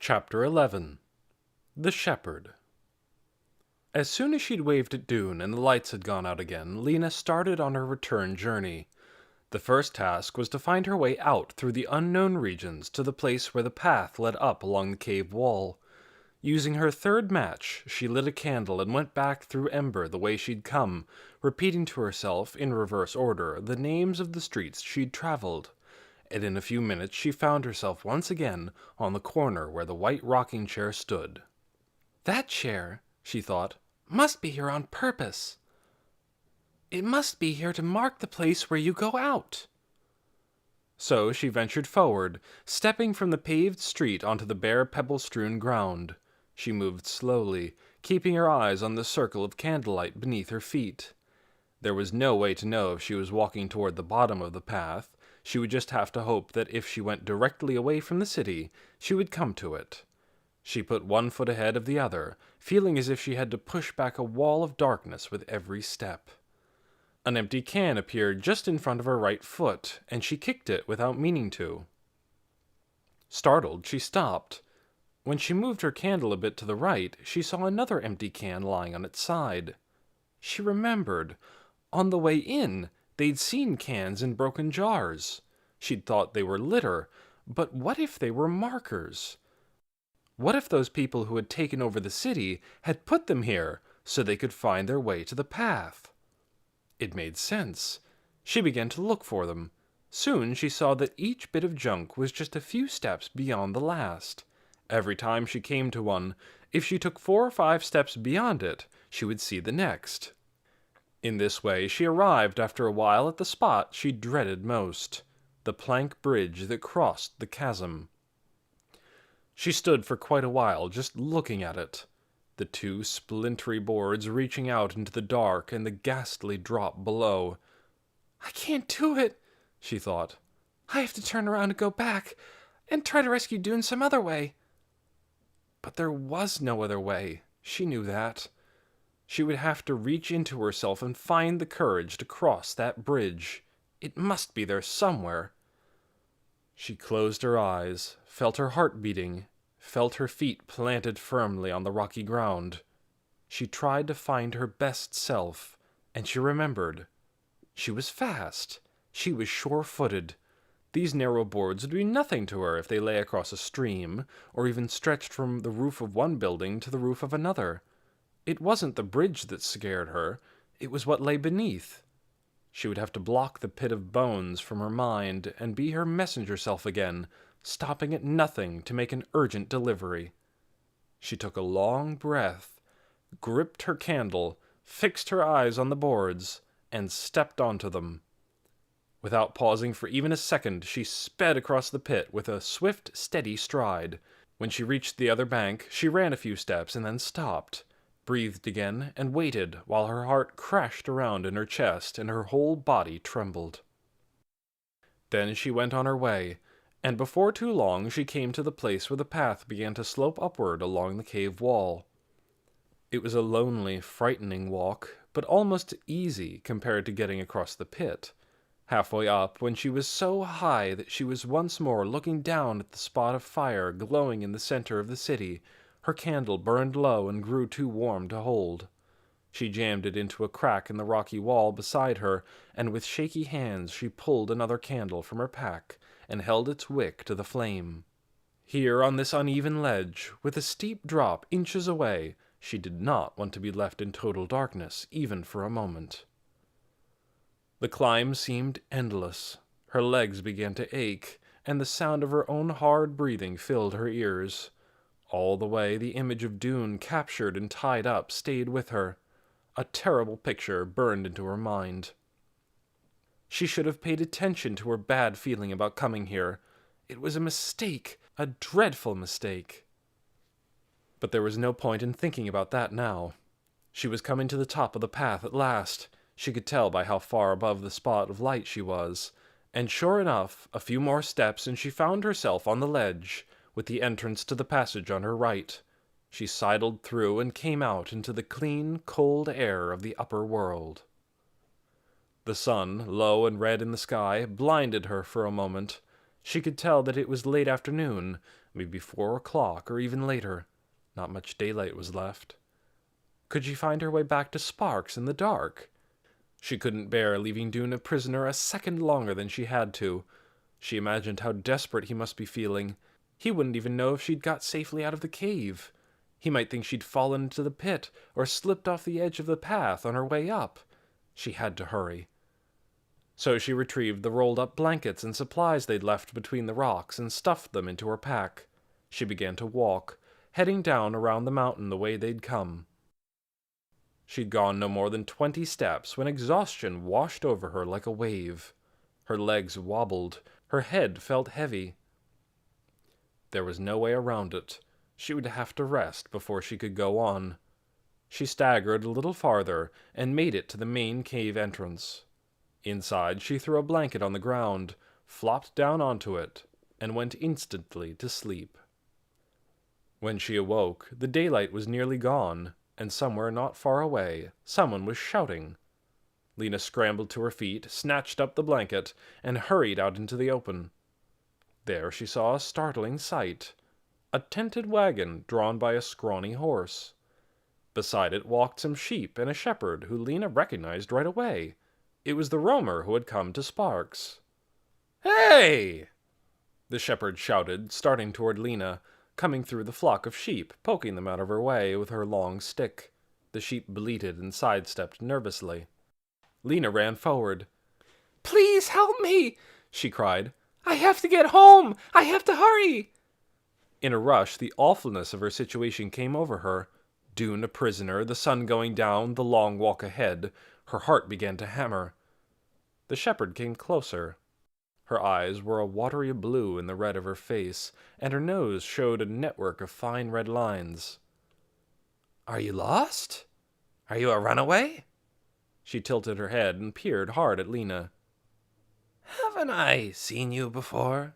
Chapter 11. The Shepherd. As soon as she'd waved at Dune and the lights had gone out again, Lina started on her return journey. The first task was to find her way out through the unknown regions to the place where the path led up along the cave wall. Using her third match, she lit a candle and went back through Ember the way she'd come, repeating to herself, in reverse order, the names of the streets she'd traveled. And in a few minutes she found herself once again on the corner where the white rocking chair stood. "That chair," she thought, "must be here on purpose. It must be here to mark the place where you go out." So she ventured forward, stepping from the paved street onto the bare pebble-strewn ground. She moved slowly, keeping her eyes on the circle of candlelight beneath her feet. There was no way to know if she was walking toward the bottom of the path. She would just have to hope that if she went directly away from the city, she would come to it. She put one foot ahead of the other, feeling as if she had to push back a wall of darkness with every step. An empty can appeared just in front of her right foot, and she kicked it without meaning to. Startled, she stopped. When she moved her candle a bit to the right, she saw another empty can lying on its side. She remembered. On the way in, they'd seen cans in broken jars. She'd thought they were litter, but what if they were markers? What if those people who had taken over the city had put them here so they could find their way to the path? It made sense. She began to look for them. Soon she saw that each bit of junk was just a few steps beyond the last. Every time she came to one, if she took 4 or 5 steps beyond it, she would see the next. In this way, she arrived after a while at the spot she dreaded most, the plank bridge that crossed the chasm. She stood for quite a while, just looking at it, the 2 splintery boards reaching out into the dark and the ghastly drop below. "I can't do it," she thought. "I have to turn around and go back, and try to rescue Dune some other way." But there was no other way. She knew that. She would have to reach into herself and find the courage to cross that bridge. It must be there somewhere. She closed her eyes, felt her heart beating, felt her feet planted firmly on the rocky ground. She tried to find her best self, and she remembered. She was fast. She was sure-footed. These narrow boards would be nothing to her if they lay across a stream, or even stretched from the roof of one building to the roof of another. It wasn't the bridge that scared her, it was what lay beneath. She would have to block the pit of bones from her mind and be her messenger self again, stopping at nothing to make an urgent delivery. She took a long breath, gripped her candle, fixed her eyes on the boards, and stepped onto them. Without pausing for even a second, she sped across the pit with a swift, steady stride. When she reached the other bank, she ran a few steps and then stopped, breathed again, and waited while her heart crashed around in her chest and her whole body trembled. Then she went on her way, and before too long she came to the place where the path began to slope upward along the cave wall. It was a lonely, frightening walk, but almost easy compared to getting across the pit. Halfway up, when she was so high that she was once more looking down at the spot of fire glowing in the center of the city, her candle burned low and grew too warm to hold. She jammed it into a crack in the rocky wall beside her, and with shaky hands she pulled another candle from her pack and held its wick to the flame. Here on this uneven ledge, with a steep drop inches away, she did not want to be left in total darkness, even for a moment. The climb seemed endless. Her legs began to ache, and the sound of her own hard breathing filled her ears. All the way, the image of Dune, captured and tied up, stayed with her. A terrible picture burned into her mind. She should have paid attention to her bad feeling about coming here. It was a mistake, a dreadful mistake. But there was no point in thinking about that now. She was coming to the top of the path at last. She could tell by how far above the spot of light she was. And sure enough, a few more steps and she found herself on the ledge, with the entrance to the passage on her right. She sidled through and came out into the clean, cold air of the upper world. The sun, low and red in the sky, blinded her for a moment. She could tell that it was late afternoon, Maybe 4 o'clock or even later. Not much daylight was left. Could she find her way back to Sparks in the dark? She couldn't bear leaving Dune a prisoner a second longer than she had to. She imagined how desperate he must be feeling. He wouldn't even know if she'd got safely out of the cave. He might think she'd fallen into the pit or slipped off the edge of the path on her way up. She had to hurry. So she retrieved the rolled-up blankets and supplies they'd left between the rocks and stuffed them into her pack. She began to walk, heading down around the mountain the way they'd come. She'd gone no more than 20 steps when exhaustion washed over her like a wave. Her legs wobbled, her head felt heavy. There was no way around it. She would have to rest before she could go on. She staggered a little farther and made it to the main cave entrance. Inside, she threw a blanket on the ground, flopped down onto it, and went instantly to sleep. When she awoke, the daylight was nearly gone, and somewhere not far away, someone was shouting. Lina scrambled to her feet, snatched up the blanket, and hurried out into the open. There she saw a startling sight. A tented wagon drawn by a scrawny horse. Beside it walked some sheep and a shepherd who Lina recognized right away. It was the roamer who had come to Sparks. "Hey!" the shepherd shouted, starting toward Lina, coming through the flock of sheep, poking them out of her way with her long stick. The sheep bleated and sidestepped nervously. Lina ran forward. "Please help me!" she cried. "I have to get home! I have to hurry!" In a rush, the awfulness of her situation came over her. Dune a prisoner, the sun going down, the long walk ahead. Her heart began to hammer. The shepherd came closer. Her eyes were a watery blue in the red of her face, and her nose showed a network of fine red lines. "Are you lost? Are you a runaway?" She tilted her head and peered hard at Lina. "Haven't I seen you before?"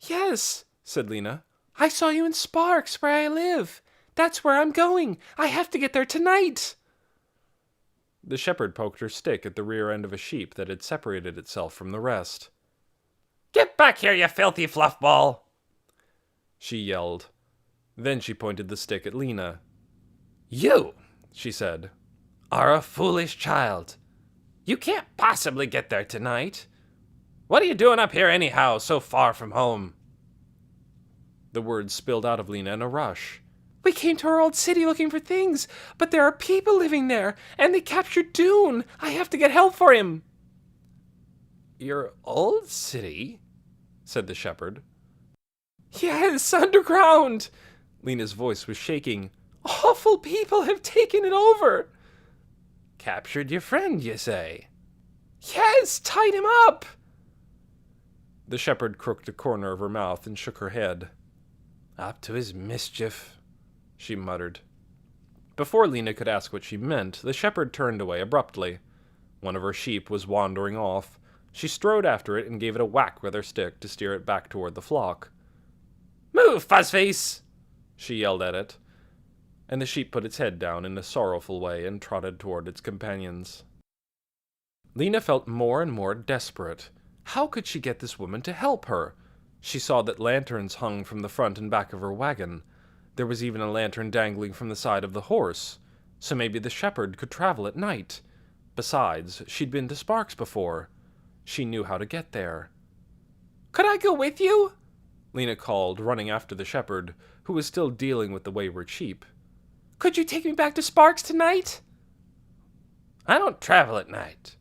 "Yes," said Lina. "I saw you in Sparks, where I live. That's where I'm going. I have to get there tonight." The shepherd poked her stick at the rear end of a sheep that had separated itself from the rest. "Get back here, you filthy fluffball!" she yelled. Then she pointed the stick at Lina. "You," she said, "are a foolish child. You can't possibly get there tonight. What are you doing up here anyhow, so far from home?" The words spilled out of Lina in a rush. "We came to our old city looking for things, but there are people living there, and they captured Dune. I have to get help for him." "Your old city?" said the shepherd. "Yes, underground." Lina's voice was shaking. "Awful people have taken it over." "Captured your friend, you say?" "Yes, tied him up." The shepherd crooked a corner of her mouth and shook her head. "Up to his mischief," she muttered. Before Lina could ask what she meant, the shepherd turned away abruptly. One of her sheep was wandering off. She strode after it and gave it a whack with her stick to steer it back toward the flock. "Move, fuzzface!" she yelled at it, and the sheep put its head down in a sorrowful way and trotted toward its companions. Lina felt more and more desperate. How could she get this woman to help her? She saw that lanterns hung from the front and back of her wagon. There was even a lantern dangling from the side of the horse, so maybe the shepherd could travel at night. Besides, she'd been to Sparks before. She knew how to get there. "Could I go with you?" Lina called, running after the shepherd, who was still dealing with the wayward sheep. "Could you take me back to Sparks tonight?" "I don't travel at night."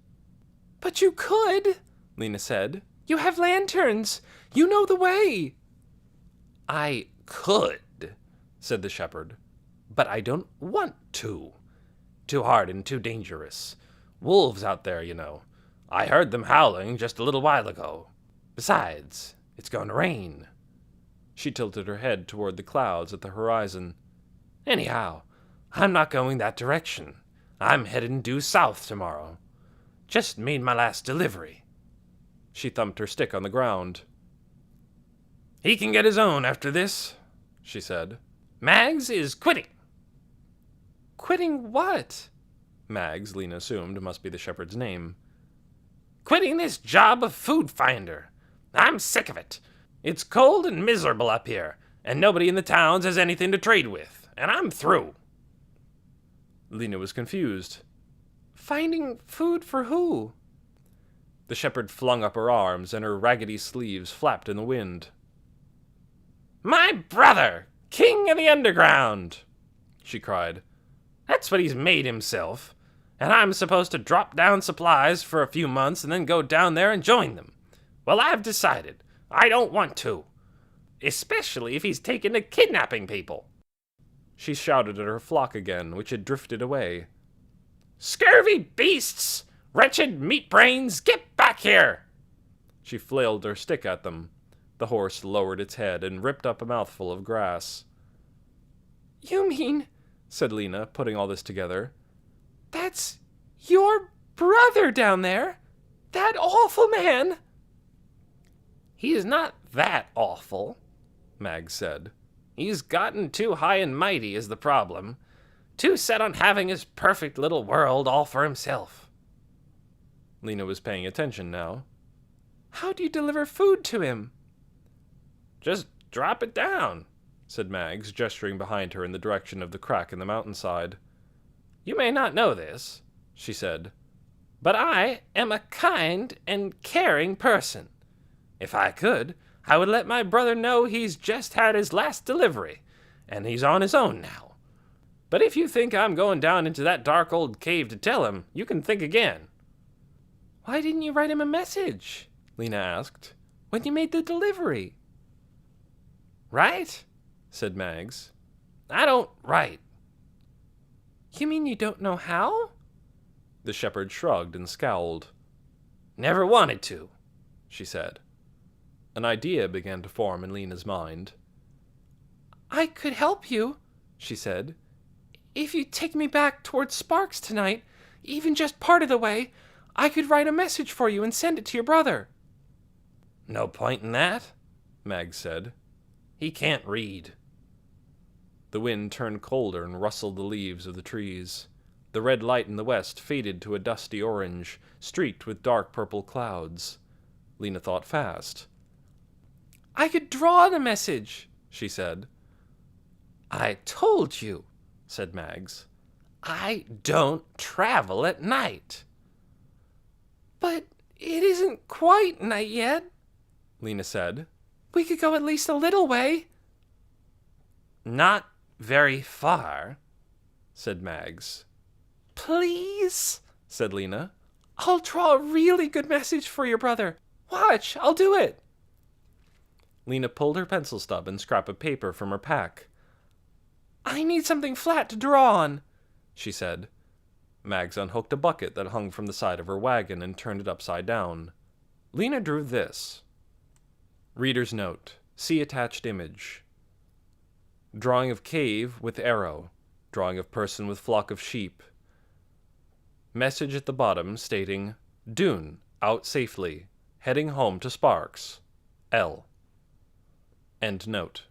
"But you could," Lina said. "You have lanterns. You know the way." "I could," said the shepherd, "but I don't want to. Too hard and too dangerous. Wolves out there, you know. I heard them howling just a little while ago. Besides, it's going to rain." She tilted her head toward the clouds at the horizon. "Anyhow, I'm not going that direction. I'm heading due south tomorrow. Just made my last delivery." She thumped her stick on the ground. "He can get his own after this," she said. "Mags is quitting." "Quitting what?" Mags, Lina assumed, must be the shepherd's name. "Quitting this job of food finder. I'm sick of it. It's cold and miserable up here, and nobody in the towns has anything to trade with, and I'm through. Lina was confused. Finding food for who? The shepherd flung up her arms, and her raggedy sleeves flapped in the wind. My brother, king of the underground, she cried. That's what he's made himself, and I'm supposed to drop down supplies for a few months and then go down there and join them. Well, I've decided I don't want to, especially if he's taken to kidnapping people. She shouted at her flock again, which had drifted away. Scurvy beasts! Wretched meat brains, get back here! She flailed her stick at them. The horse lowered its head and ripped up a mouthful of grass. You mean, said Lina, putting all this together, that's your brother down there? That awful man? He's not that awful, Mag said. He's gotten too high and mighty is the problem. Too set on having his perfect little world all for himself. Lina was paying attention now. How do you deliver food to him? Just drop it down, said Mags, gesturing behind her in the direction of the crack in the mountainside. You may not know this, she said, but I am a kind and caring person. If I could, I would let my brother know he's just had his last delivery, and he's on his own now. But if you think I'm going down into that dark old cave to tell him, you can think again. Why didn't you write him a message? Lina asked, when you made the delivery. Right? Said Mags. I don't write. You mean you don't know how? The shepherd shrugged and scowled. Never wanted to, she said. An idea began to form in Lina's mind. I could help you, she said. If you take me back towards Sparks tonight, even just part of the way, I could write a message for you and send it to your brother. No point in that, Mag said. He can't read. The wind turned colder and rustled the leaves of the trees. The red light in the west faded to a dusty orange, streaked with dark purple clouds. Lina thought fast. I could draw the message, she said. I told you, said Mags. I don't travel at night. But it isn't quite night yet, Lina said. We could go at least a little way. Not very far, said Mags. Please, said Lina. I'll draw a really good message for your brother. Watch, I'll do it. Lina pulled her pencil stub and scrap of paper from her pack. I need something flat to draw on, she said. Mags unhooked a bucket that hung from the side of her wagon and turned it upside down. Lina drew this. Reader's note. See attached image. Drawing of cave with arrow. Drawing of person with flock of sheep. Message at the bottom stating, Dune, out safely. Heading home to Sparks. L. End note.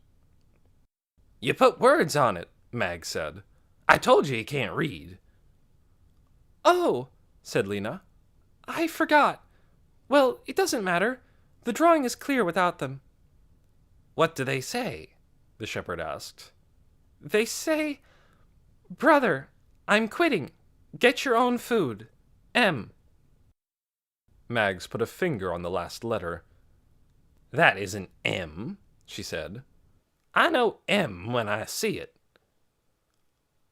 You put words on it, Mag said. I told you can't read. Oh, said Lina. I forgot. Well, it doesn't matter. The drawing is clear without them. What do they say? The shepherd asked. They say, Brother, I'm quitting. Get your own food. M. Mags put a finger on the last letter. That isn't M, she said. I know M when I see it.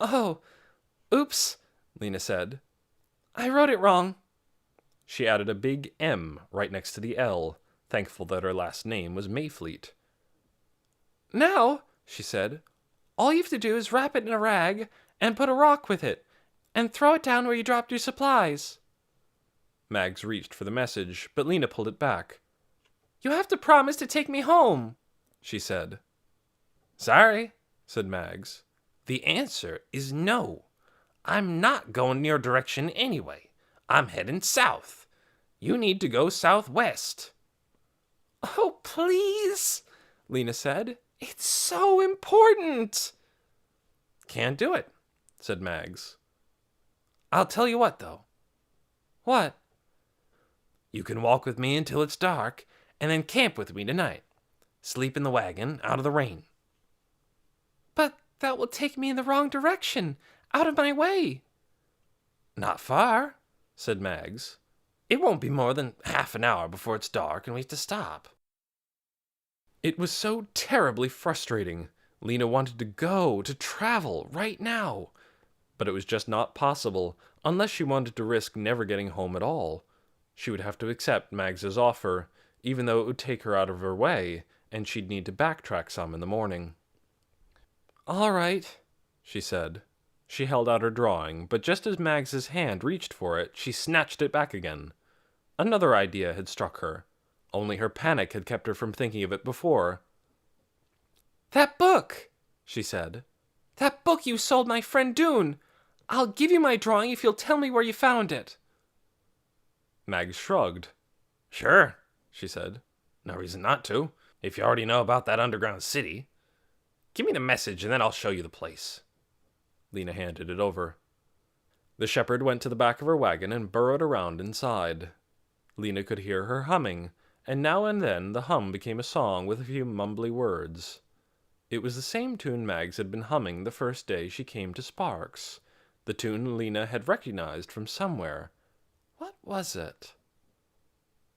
Oh, oops, Lina said. I wrote it wrong. She added a big M right next to the L, thankful that her last name was Mayfleet. Now, she said, all you have to do is wrap it in a rag and put a rock with it, and throw it down where you dropped your supplies. Mags reached for the message, but Lina pulled it back. You have to promise to take me home, she said. Sorry, said Mags. The answer is no. I'm not going in your direction anyway. I'm heading south. You need to go southwest. Oh, please, Lina said. It's so important. Can't do it, said Mags. I'll tell you what, though. What? You can walk with me until it's dark, and then camp with me tonight. Sleep in the wagon, out of the rain." "But that will take me in the wrong direction. Out of my way." "Not far," said Mags. "It won't be more than half an hour before it's dark and we have to stop." It was so terribly frustrating. Lina wanted to go, to travel, right now. But it was just not possible, unless she wanted to risk never getting home at all. She would have to accept Mags's offer, even though it would take her out of her way, and she'd need to backtrack some in the morning. "All right," she said. She held out her drawing, but just as Mags's hand reached for it, she snatched it back again. Another idea had struck her. Only her panic had kept her from thinking of it before. "That book," she said. "That book you sold my friend Dune. I'll give you my drawing if you'll tell me where you found it." Mags shrugged. "Sure," she said. "No reason not to, if you already know about that underground city. Give me the message and then I'll show you the place." Lina handed it over. The shepherd went to the back of her wagon and burrowed around inside. Lina could hear her humming, and now and then the hum became a song with a few mumbly words. It was the same tune Mags had been humming the first day she came to Sparks, the tune Lina had recognized from somewhere. What was it?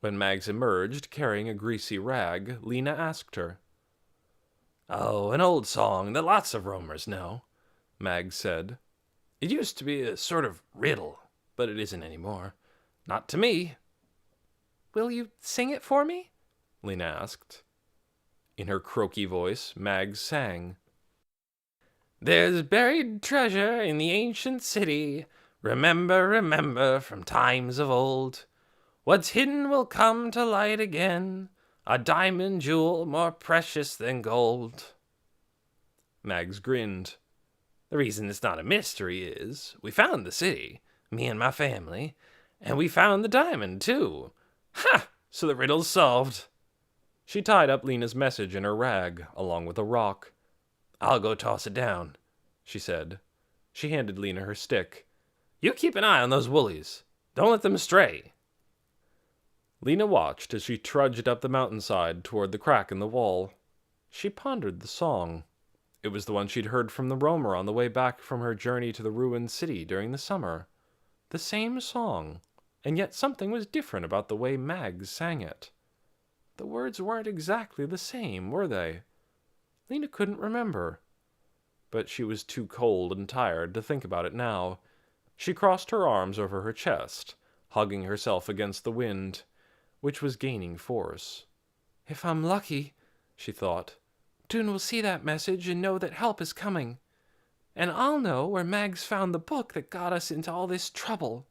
When Mags emerged, carrying a greasy rag, Lina asked her. "Oh, an old song that lots of roamers know," Mags said. "It used to be a sort of riddle, but it isn't anymore. Not to me." "Will you sing it for me?" Lina asked. In her croaky voice, Mags sang. "There's buried treasure in the ancient city. Remember, remember from times of old. What's hidden will come to light again. A diamond jewel more precious than gold." Mags grinned. "The reason it's not a mystery is we found the city, me and my family, and we found the diamond, too. Ha! So the riddle's solved." She tied up Lina's message in her rag, along with a rock. "I'll go toss it down," she said. She handed Lina her stick. "You keep an eye on those woolies. Don't let them stray." Lina watched as she trudged up the mountainside toward the crack in the wall. She pondered the song. It was the one she'd heard from the roamer on the way back from her journey to the ruined city during the summer. The same song, and yet something was different about the way Mags sang it. The words weren't exactly the same, were they? Lina couldn't remember. But she was too cold and tired to think about it now. She crossed her arms over her chest, hugging herself against the wind, which was gaining force. "If I'm lucky," she thought, "Dune will see that message and know that help is coming. And I'll know where Mags found the book that got us into all this trouble."